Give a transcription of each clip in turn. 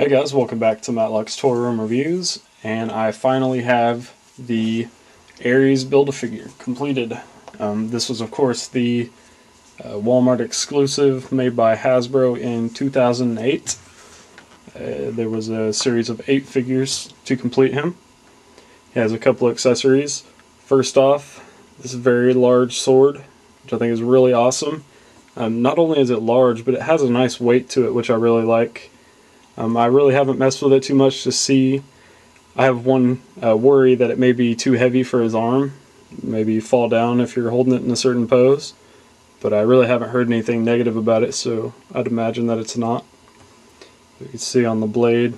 Hey guys, welcome back to Matlock's Toy Room Reviews, and I finally have the Ares Build-A-Figure completed. This was of course the Walmart exclusive made by Hasbro in 2008. There was a series of 8 figures to complete him. He has a couple accessories. First off, this very large sword, which I think is really awesome. Not only is it large, but it has a nice weight to it, which I really like. I really haven't messed with it too much to see. I have one worry that it may be too heavy for his arm. Maybe fall down if you're holding it in a certain pose. But I really haven't heard anything negative about it, so I'd imagine that it's not. You can see on the blade,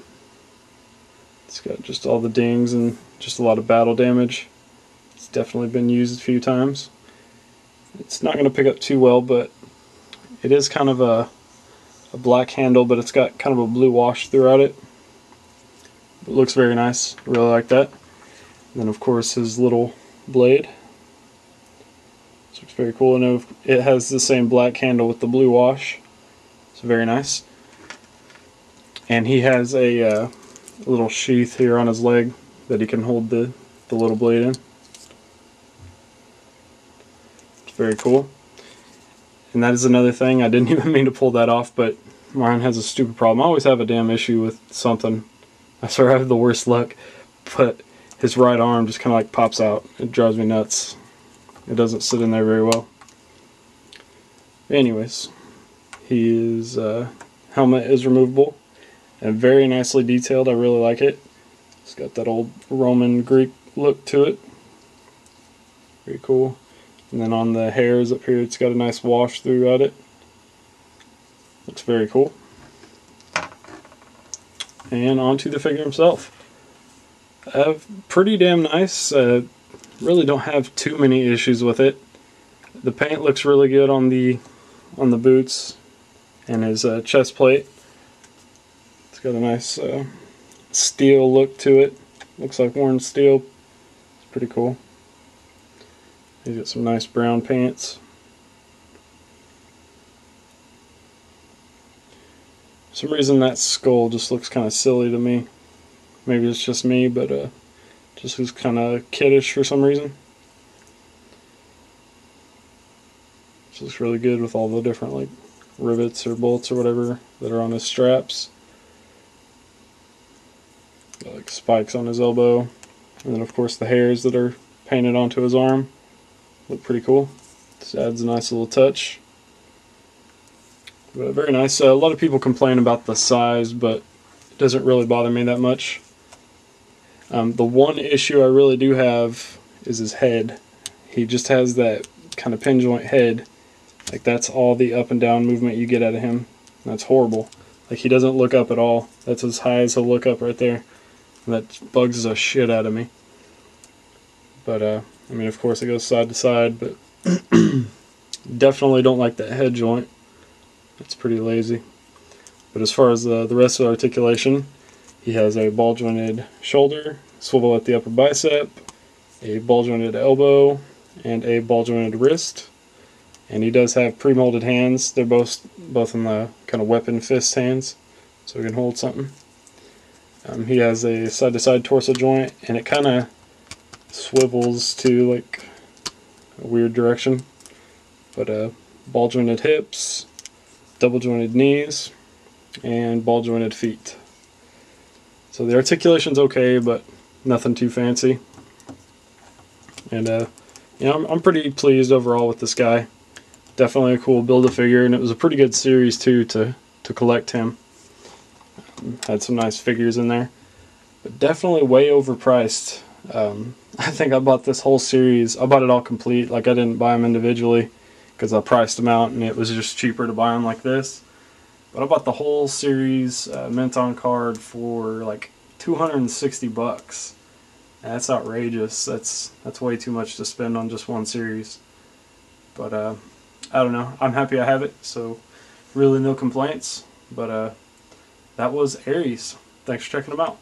it's got just all the dings and just a lot of battle damage. It's definitely been used a few times. It's not going to pick up too well, but it is kind of a black handle, but it's got kind of a blue wash throughout it. It looks very nice. I really like that. And then of course his little blade. This looks very cool. I know it has the same black handle with the blue wash. It's very nice. And he has a little sheath here on his leg that he can hold the little blade in. It's very cool. And that is another thing, I didn't even mean to pull that off, but mine has a stupid problem. I always have a damn issue with something. I swear I have the worst luck, but his right arm just kind of like pops out. It drives me nuts. It doesn't sit in there very well. Anyways, his helmet is removable and very nicely detailed. I really like it. It's got that old Roman Greek look to it. Very cool. And then on the hairs up here, it's got a nice wash throughout it. Looks very cool. And onto the figure himself. Pretty damn nice. Really don't have too many issues with it. The paint looks really good on the boots and his chest plate. It's got a nice steel look to it. Looks like worn steel. It's pretty cool. He's got some nice brown pants. For some reason that skull just looks kind of silly to me. Maybe it's just me, but just looks kind of kiddish for some reason. This looks really good with all the different like rivets or bolts or whatever that are on his straps. Got like spikes on his elbow, and then of course the hairs that are painted onto his arm. Look pretty cool. Just adds a nice little touch. But very nice. A lot of people complain about the size, but it doesn't really bother me that much. The one issue I really do have is his head. He just has that kind of pin joint head. Like that's all the up and down movement you get out of him. That's horrible. Like he doesn't look up at all. That's as high as he'll look up right there. And that bugs the shit out of me. But I mean, of course it goes side to side, but definitely don't like that head joint. It's pretty lazy. But as far as the rest of the articulation, he has a ball jointed shoulder, swivel at the upper bicep, a ball jointed elbow, and a ball jointed wrist. And he does have pre-molded hands. They're both in the kind of weapon fist hands, so he can hold something. He has a side to side torso joint, and it kind of swivels to like a weird direction, but ball jointed hips, double jointed knees, and ball jointed feet. So the articulation's okay, but nothing too fancy. And you know, I'm pretty pleased overall with this guy. Definitely a cool Build-A-Figure, and it was a pretty good series too to collect him. Had some nice figures in there, but definitely way overpriced. I think I bought this whole series. I bought it all complete. Like I didn't buy them individually because I priced them out and it was just cheaper to buy them like this. But I bought the whole series mint on card for like 260 bucks. That's outrageous. That's way too much to spend on just one series. But I don't know. I'm happy I have it, so really no complaints. But that was Ares. Thanks for checking them out.